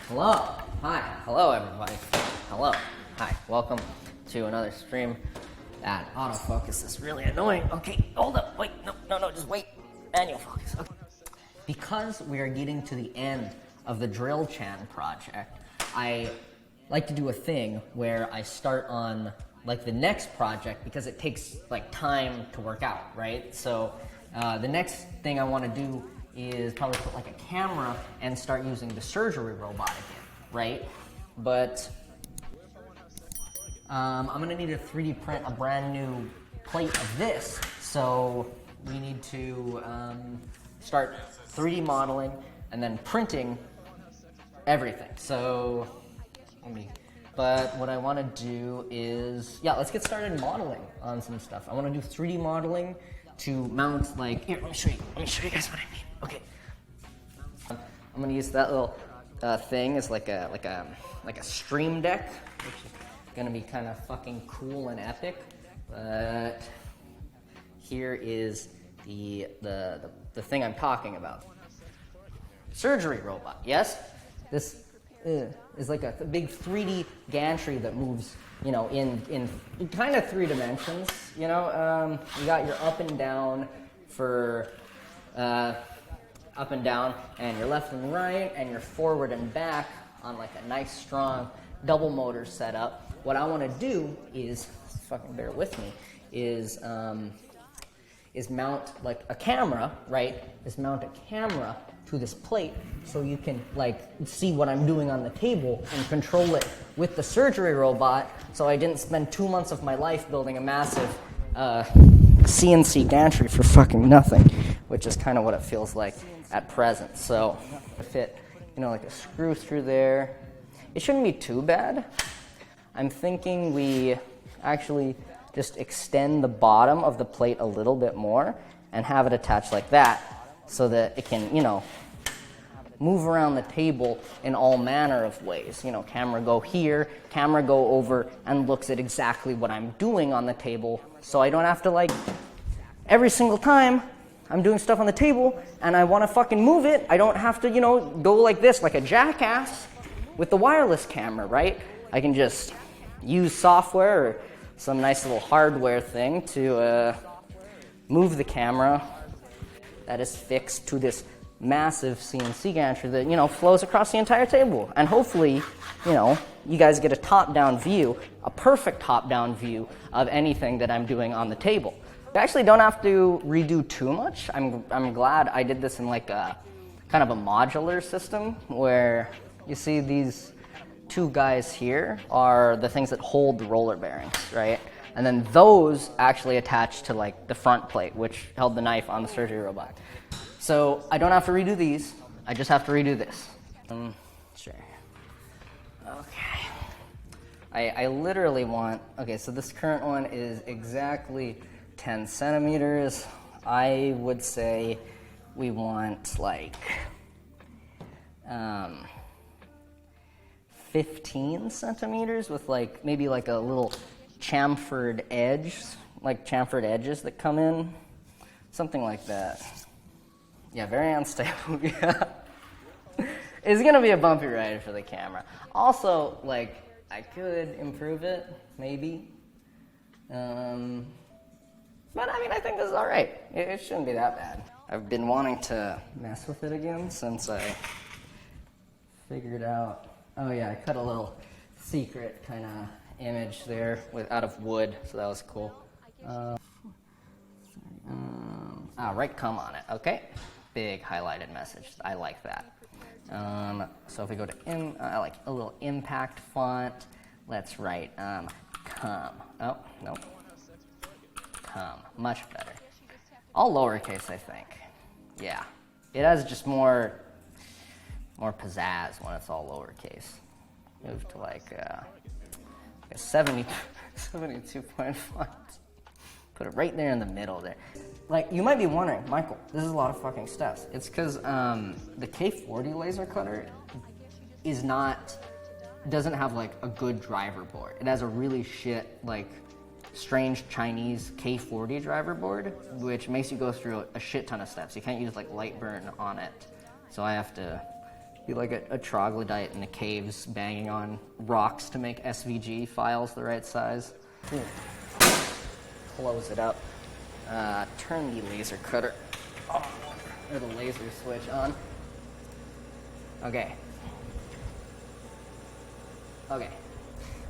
Hello. Hi. Hello, everybody. Hello. Hi. Welcome to another stream. That autofocus is really annoying. Okay, hold up. Wait. No. Just wait. Manual focus. Okay. Because we are getting to the end of the Drill Chan project, I like to do a thing where I start on like the next project because it takes like time to work out, right? So the next thing I want to do is probably put like a camera and start using the surgery robot again, right? But I'm gonna need to 3D print a brand new plate of this. So we need to start 3D modeling and then printing everything. So but what I want to do is, let's get started modeling on some stuff. I want to do 3D modeling to mount like, here, let me show you guys what I mean. Okay. I'm gonna use that little thing as like a stream deck, which is gonna be kind of fucking cool and epic. But here is the thing I'm talking about. Surgery robot. Yes, this is like a big 3D gantry that moves, you know, in kind of 3 dimensions. You know, you got your up and down for up and down, and your left and right, and your forward and back on like a nice strong double motor setup. What I want to do is, fucking bear with me, is mount like a camera, right? Mount a camera to this plate so you can like see what I'm doing on the table and control it with the surgery robot, so I didn't spend 2 months of my life building a massive CNC gantry for fucking nothing, which is kind of what it feels like at present. So I fit, you know, like a screw through there. It shouldn't be too bad. I'm thinking we actually just extend the bottom of the plate a little bit more and have it attached like that so that it can, you know, move around the table in all manner of ways. You know, camera go here, camera go over and looks at exactly what I'm doing on the table, so I don't have to like, every single time I'm doing stuff on the table and I want to fucking move it, I don't have to, you know, go like this like a jackass with the wireless camera, right? I can just use software or some nice little hardware thing to move the camera that is fixed to this massive CNC gantry that, you know, flows across the entire table. And hopefully, you know, you guys get a top-down view, a perfect top-down view of anything that I'm doing on the table. I actually don't have to redo too much. I'm glad I did this in like a kind of a modular system where you see these 2 guys here are the things that hold the roller bearings, right? And then those actually attach to like the front plate, which held the knife on the surgery robot. So I don't have to redo these, I just have to redo this. Sure. Okay. I literally want, okay, so this current one is exactly 10 centimeters. I would say we want like 15 centimeters with like maybe like a little chamfered edge, like chamfered edges that come in, something like that. Yeah, very unstable. Yeah, it's gonna be a bumpy ride for the camera. Also, like I could improve it, maybe. But I mean, I think this is all right. It shouldn't be that bad. I've been wanting to mess with it again since I figured out. Oh yeah, I cut a little secret kind of image there out of wood, so that was cool. Right, come on it. Okay, big highlighted message. I like that. So if we go to I like a little impact font. Let's write come. Oh no, come. Much better. All lowercase, I think. Yeah, it has just more pizzazz when it's all lowercase. Move to like a 72 point font. Put it right there in the middle there. Like, you might be wondering, Michael, this is a lot of fucking steps. It's because the K40 laser cutter doesn't have like a good driver board. It has a really shit, like, strange Chinese K40 driver board, which makes you go through a shit ton of steps. You can't use like Lightburn on it. So I have to Be like a troglodyte in the caves banging on rocks to make SVG files the right size. Cool. Close it up. Turn the laser cutter on, or the laser switch on. Okay. Okay.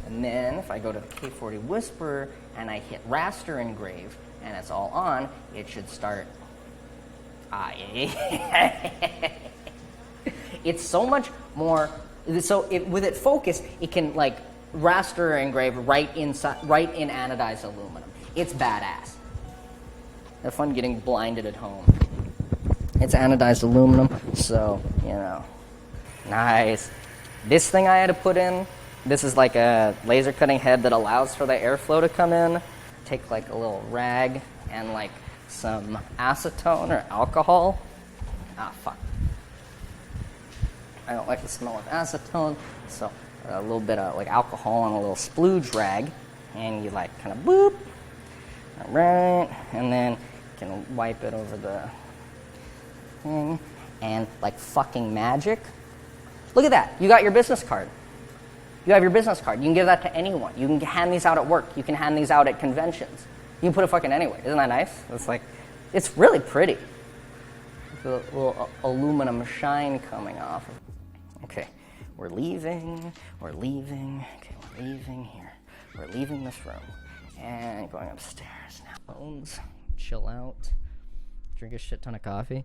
And then if I go to the K40 Whisperer and I hit raster engrave and it's all on, it should start. It's so much more. So with it focused, it can like raster engrave right in anodized aluminum. It's badass. Have fun getting blinded at home. It's anodized aluminum, so you know, nice. This thing I had to put in. This is like a laser cutting head that allows for the airflow to come in. Take like a little rag and like some acetone or alcohol. Ah, fuck. I don't like the smell of acetone, so a little bit of like alcohol on a little splooge rag, and you like kind of boop. All right, and then you can wipe it over the thing, and like fucking magic. Look at that, you got your business card. You have your business card. You can give that to anyone. You can hand these out at work. You can hand these out at conventions. You can put it fucking anywhere. Isn't that nice? It's like, it's really pretty. The little aluminum shine coming off. Okay, we're leaving. We're leaving. Okay, we're leaving here. We're leaving this room and going upstairs now. Bones, chill out. Drink a shit ton of coffee.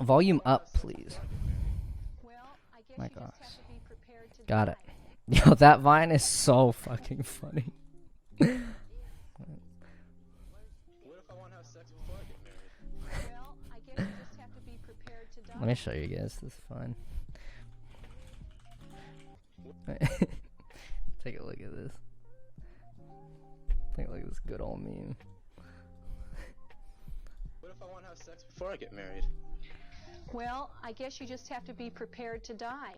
Volume up, please. My gosh. Got it. Yo, that Vine is so fucking funny. What if I want to have sex before I get married? Well, I guess you just have to be prepared to die. Let me show you guys this Vine. Take a look at this. Take a look at this good old meme. What if I want to have sex before I get married? Well, I guess you just have to be prepared to die.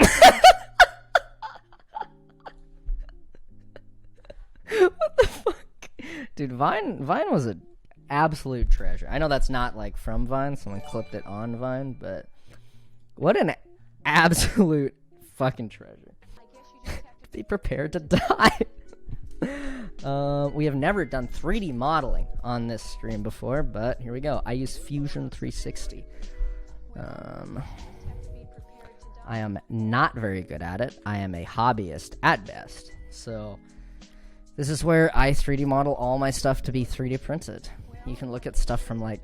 What the fuck? Dude, Vine was an absolute treasure. I know that's not like from Vine, someone clipped it on Vine, but what an absolute fucking treasure. I guess you just have to Be prepared to die. We have never done 3D modeling on this stream before, but here we go. I use Fusion 360. I am not very good at it. I am a hobbyist at best. So this is where I 3D model all my stuff to be 3D printed. You can look at stuff from like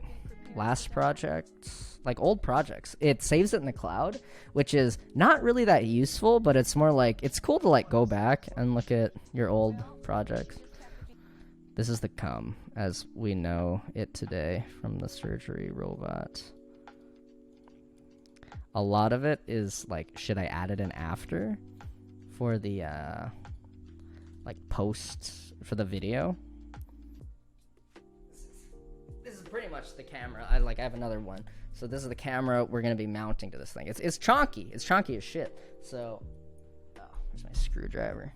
last projects, like old projects. It saves it in the cloud, which is not really that useful, but it's more like, it's cool to like go back and look at your old projects. This is the cum as we know it today from the surgery robot. A lot of it is like, should I add it in after for the like posts for the video? This is pretty much the camera. I have another one. So this is the camera we're gonna be mounting to this thing. It's chonky. It's chonky as shit. So, oh, where's my screwdriver?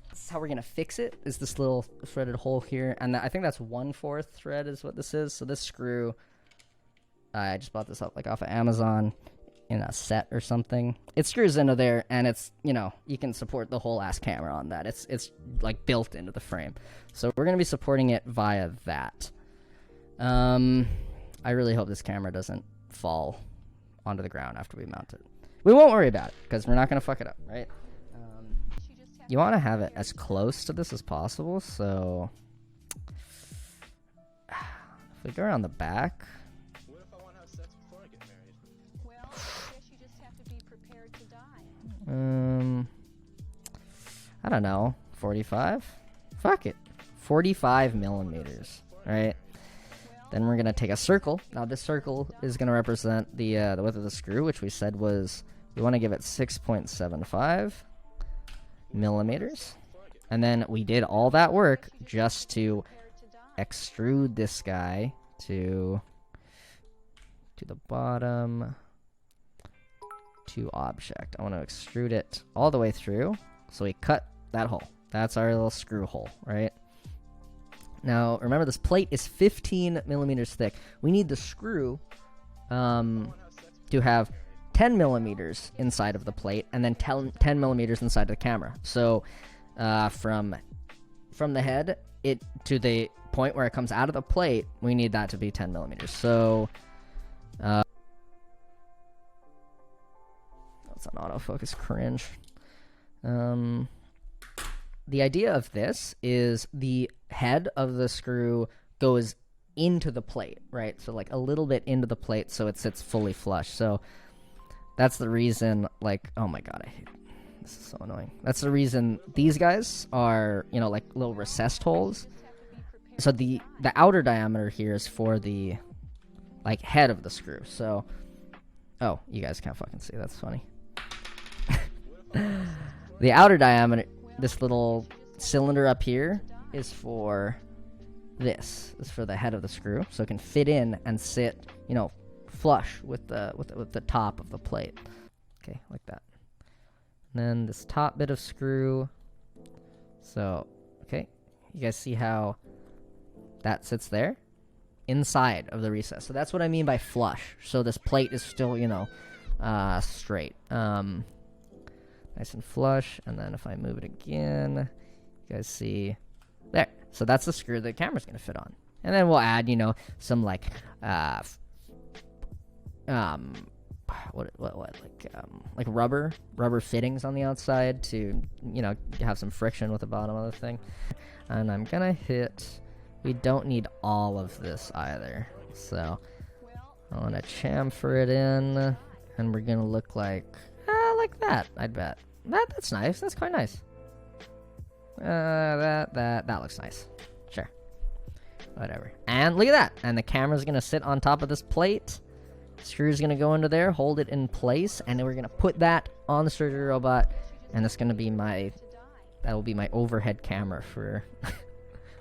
This is how we're gonna fix it. Is this little threaded hole here, and I think that's 1/4 thread is what this is. So this screw, I just bought this up like off of Amazon in a set or something. It screws into there, and it's, you know, you can support the whole ass camera on that. It's like built into the frame. So we're gonna be supporting it via that. I really hope this camera doesn't fall onto the ground after we mount it. We won't worry about it because we're not gonna fuck it up, right? You want to have it as close to this as possible. So if we go around the back. What if I want to have sex before I get married? Well, I guess you just have to be prepared to die. I don't know, 45? Fuck it. 45 millimeters, right? Then we're going to take a circle. Now this circle is going to represent the width of the screw, which we said was, we want to give it 6.75 millimeters. And then we did all that work just to extrude this guy to the bottom to object. I want to extrude it all the way through. So we cut that hole. That's our little screw hole, right? Now, remember this plate is 15 millimeters thick. We need the screw to have 10 millimeters inside of the plate, and then 10 millimeters inside of the camera. So from the head to the point where it comes out of the plate, we need that to be 10 millimeters. So that's an autofocus cringe. The idea of this is the head of the screw goes into the plate, right? So like a little bit into the plate so it sits fully flush. So that's the reason, like, oh my god, I hate it. This is so annoying. That's the reason these guys are, you know, like little recessed holes. So the outer diameter here is for the, like, head of the screw. So, oh, you guys can't fucking see. That's funny. The outer diameter, this little cylinder up here, is for this. Is for the head of the screw, so it can fit in and sit, you know, flush with the top of the plate. Okay, like that. And then this top bit of screw. So, okay, you guys see how that sits there? Inside of the recess. So that's what I mean by flush. So this plate is still, you know, straight. Nice and flush. And then if I move it again, you guys see there. So that's the screw the camera's gonna fit on. And then we'll add, you know, some like like rubber fittings on the outside to, you know, have some friction with the bottom of the thing. And I'm gonna hit, we don't need all of this either, so I want to chamfer it in, and we're gonna look like that. I'd bet that's nice. That's quite nice. That looks nice. Sure, whatever. And look at that. And the camera's gonna sit on top of this plate. Screw's gonna go into there, hold it in place, and then we're gonna put that on the surgery robot, and it's gonna be that will be my overhead camera for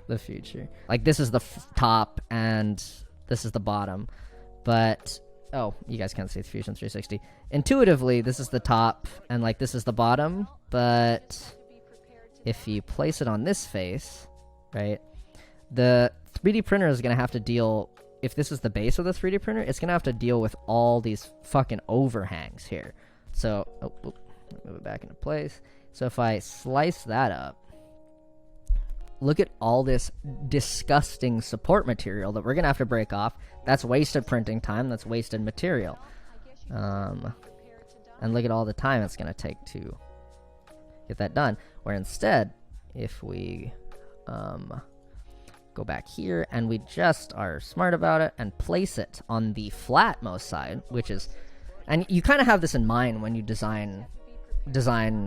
the future. Like, this is the top and this is the bottom, but oh, you guys can't see the Fusion 360. Intuitively, this is the top and like this is the bottom, but if you place it on this face, right, the 3D printer is gonna have to deal, if this is the base of the 3D printer, it's gonna have to deal with all these fucking overhangs here. So, move it back into place. So if I slice that up, look at all this disgusting support material that we're gonna have to break off. That's wasted printing time. That's wasted material. And look at all the time it's gonna take to get that done. Where instead, if we go back here and we just are smart about it and place it on the flatmost side, which is, and you kind of have this in mind when you design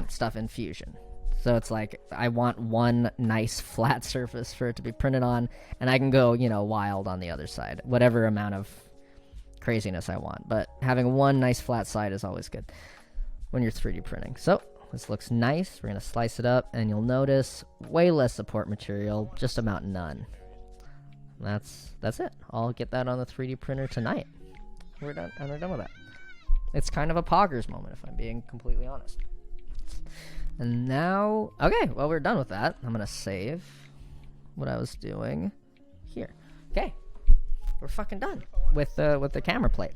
stuff in Fusion. So it's like, I want one nice flat surface for it to be printed on, and I can go, you know, wild on the other side, whatever amount of craziness I want. But having one nice flat side is always good when you're 3D printing. So this looks nice. We're gonna slice it up, and you'll notice way less support material, just about none. That's it. I'll get that on the 3D printer tonight. We're done, and we're done with that. It's kind of a poggers moment, if I'm being completely honest. And now, okay, well, we're done with that. I'm gonna save what I was doing here. Okay, we're fucking done with the camera plate.